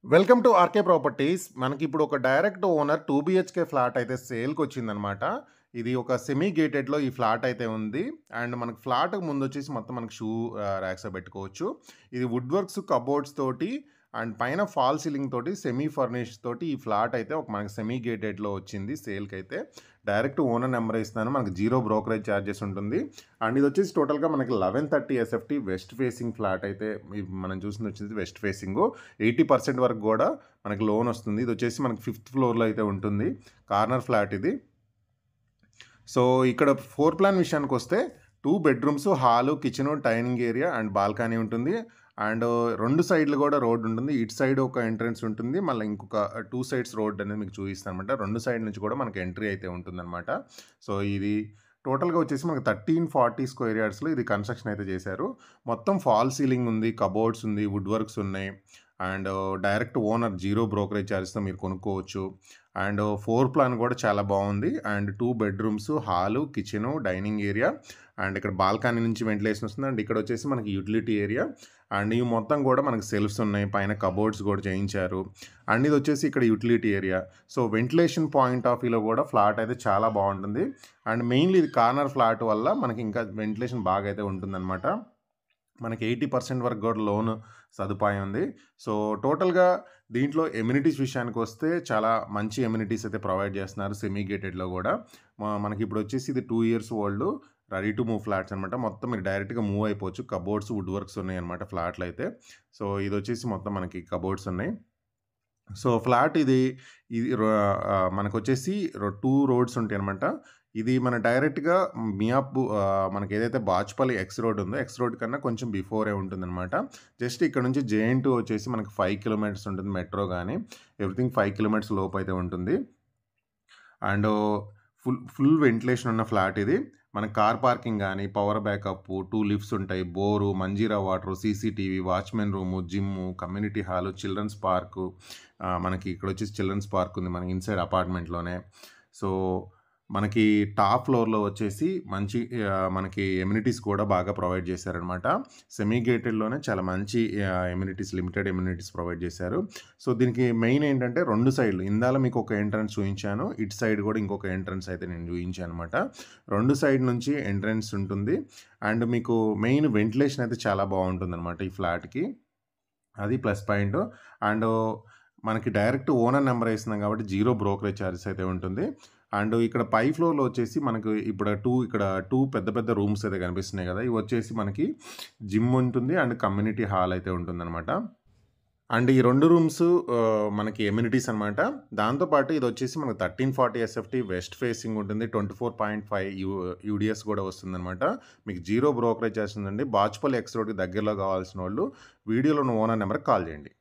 Welcome to RK properties. మనకిప్పుడు ఒక direct owner 2 BHK flat అయితే సేల్‌కొచ్చిందనమాట. ఇది ఒక సెమీ గేటెడ్‌లో ఈ ఫ్లాట్ అయితే ఉంది. అండ్ మనకు ఫ్లాట్‌కి ముందొచ్చేసి మొత్తం మనకు షూ ర్యాక్స్ పెట్టుకోవచ్చు. ఇది వుడ్ వర్క్స్, కబోర్డ్స్ తోటి అండ్ పైన ఫాల్ సీలింగ్ తోటి సెమీ ఫర్నిష్డ్ తోటి ఈ ఫ్లాట్ అయితే ఒక మనకి సెమీ గేటెడ్‌లో వచ్చింది సేల్‌కైతే. డైరెక్ట్ ఓనర్ నెంబర్ ఇస్తున్నాను. మనకు జీరో బ్రోకరేజ్ చార్జెస్ ఉంటుంది. అండ్ ఇదొచ్చేసి టోటల్‌గా మనకి 1130 ఎస్ఎఫ్టీ వెస్ట్ ఫేసింగ్ ఫ్లాట్ అయితే మనం చూసిందొచ్చేసి వెస్ట్ ఫేసింగు. 80% వరకు గూడా మనకి లోన్ వస్తుంది. ఇదొచ్చేసి మనకి 5th ఫ్లోర్‌లో అయితే ఉంటుంది. కార్నర్ ఫ్లాట్ ఇది. సో, ఇక్కడ ఫ్లోర్ ప్లాన్ విషయానికొస్తే 2 bedrooms, hall, kitchen, dining area and balcony ఉంటుంది. అండ్ 2 సైడ్‌లు గూడా రోడ్ ఉంటుంది. ఇటు సైడ్ ఒక ఎంట్రన్స్ ఉంటుంది. మళ్ళీ ఇంకొక 2 సైడ్స్ రోడ్ అనేది మీకు చూపిస్తానన్నమాట. 2 సైడ్ నుంచి కూడా మనకి ఎంట్రీ అయితే ఉంటుందన్నమాట. సో, ఇది టోటల్‌గా వచ్చేసి మనకు 1340 స్క్వేర్ యార్డ్స్‌లో ఇది కన్‌స్ట్రక్షన్ అయితే చేశారు. మొత్తం ఫాల్ సీలింగ్ ఉంది, కబోర్డ్స్ ఉంది, వుడ్ వర్క్స్ ఉన్నాయి. And direct owner zero brokerage చార్జెస్‌తో మీరు కొనుక్కోవచ్చు. అండ్ ఫ్లోర్ ప్లాన్ కూడా చాలా బాగుంది. And 2 bedrooms, hall, kitchen, dining area and ఇక్కడ బాల్కనీ నుంచి వెంటిలేషన్ వస్తుంది. అండ్ ఇక్కడ వచ్చేసి మనకి యూటిలిటీ ఏరియా అండ్ ఇవి మొత్తం కూడా మనకి సెల్ఫ్స్ ఉన్నాయి. పైన కబోర్డ్స్ కూడా చేయించారు. అండ్ ఇది వచ్చేసి ఇక్కడ utility area. So, ventilation point of వ్యూలో కూడా ఫ్లాట్ అయితే చాలా బాగుంటుంది. అండ్ మెయిన్‌లీ ఇది కార్నర్ ఫ్లాట్ వల్ల మనకి ఇంకా వెంటిలేషన్ బాగా అయితే ఉంటుందన్నమాట. మనకి 80% వరకు కూడా లోన్ సదుపాయం ఉంది. సో, టోటల్‌గా దీంట్లో ఎమ్యూనిటీస్ విషయానికొస్తే చాలా మంచి ఎమ్యూనిటీస్ అయితే ప్రొవైడ్ చేస్తున్నారు సెమీ గేటెడ్‌లో గూడా. మనకిప్పుడు వచ్చేసి ఇది 2 years old ready to move flats అనమాట. మొత్తం మీరు డైరెక్ట్‌గా మూవ్ అయిపోవచ్చు. కబోర్డ్స్, వుడ్ వర్క్స్ ఉన్నాయన్నమాట ఫ్లాట్‌లో అయితే. సో, ఇదొచ్చేసి మొత్తం మనకి కబోర్డ్స్ ఉన్నాయి. సో, ఫ్లాట్ ఇది మనకొచ్చేసి 2 రోడ్స్ ఉంటాయనమాట. ఇది మన డైరెక్ట్‌గా మనకేదైతే బాచ్‌పల్లి ఎక్స్ రోడ్ ఉందో, ఎక్స్ రోడ్ కన్నా కొంచెం బిఫోరే ఉంటుందనమాట. జస్ట్ ఇక్కడ నుంచి జే.ఎన్.2 వచ్చేసి మనకి 5 కిలోమీటర్స్ ఉంటుంది మెట్రో గాని. ఎవ్రీథింగ్ 5 కిలోమీటర్స్ లోపయితే ఉంటుంది. అండ్ ఫుల్ వెంటిలేషన్ ఉన్న ఫ్లాట్ ఇది. మనకి కార్ పార్కింగ్ గాని, పవర్ బ్యాకప్పు, 2 లిఫ్ట్స్ ఉంటాయి. Bore, Manjira water, CCTV, watchman room, gym, community hall, children's park. మనకి ఇక్కడొచ్చేసి చిల్డ్రన్స్ పార్క్ ఉంది మనకి ఇన్‌సైడ్ అపార్ట్మెంట్‌లోనే. సో, మనకి టాప్ ఫ్లోర్‌లో వచ్చేసి మంచి మనకి ఎమ్యూనిటీస్ కూడా బాగా ప్రొవైడ్ చేశారనమాట. సెమీ గేటెడ్‌లోనే చాలా మంచి ఎమ్యూనిటీస్, లిమిటెడ్ ఎమ్యూనిటీస్ ప్రొవైడ్ చేశారు. సో, దీనికి మెయిన్ ఏంటంటే 2 సైడ్‌లు ఇందాల మీకు ఒక ఎంట్రన్స్ చూయించాను. ఇటు సైడ్ కూడా ఇంకొక ఎంట్రన్స్ అయితే నేను చూయించాననమాట. 2 సైడ్ నుంచి ఎంట్రన్స్ ఉంటుంది. అండ్ మీకు మెయిన్ వెంటిలేషన్ అయితే చాలా బాగుంటుందనమాట ఈ ఫ్లాట్‌కి. అది ప్లస్ పాయింట్. అండ్ మనకి డైరెక్ట్ ఓనర్ నెంబర్ వేస్తున్నాం కాబట్టి జీరో బ్రోకరేజ్ చార్జెస్ అయితే ఉంటుంది. అండ్ ఇక్కడ పై ఫ్లోర్‌లో వచ్చేసి మనకు ఇప్పుడు 2 పెద్ద పెద్ద రూమ్స్ అయితే కనిపిస్తున్నాయి కదా! ఇవి వచ్చేసి మనకి జిమ్ ఉంటుంది అండ్ కమ్యూనిటీ హాల్ అయితే ఉంటుందనమాట. అండ్ ఈ 2 రూమ్స్ మనకి ఎమ్యూనిటీస్ అనమాట. దాంతో పాటు ఇదొచ్చేసి మనకు 1340 ఎస్ఎఫ్టీ వెస్ట్ ఫేసింగ్ ఉంటుంది. 24.5 యూడీఎస్ కూడా వస్తుందనమాట. మీకు జీరో బ్రోకరేజ్ చార్జెస్ ఉందండి. బాచ్‌పల్లి ఎక్స్ రోడ్‌కి దగ్గరలో కావాల్సిన వాళ్ళు వీడియోలో ఉన్న ఓనర్ నెంబర్‌కి కాల్ చేయండి.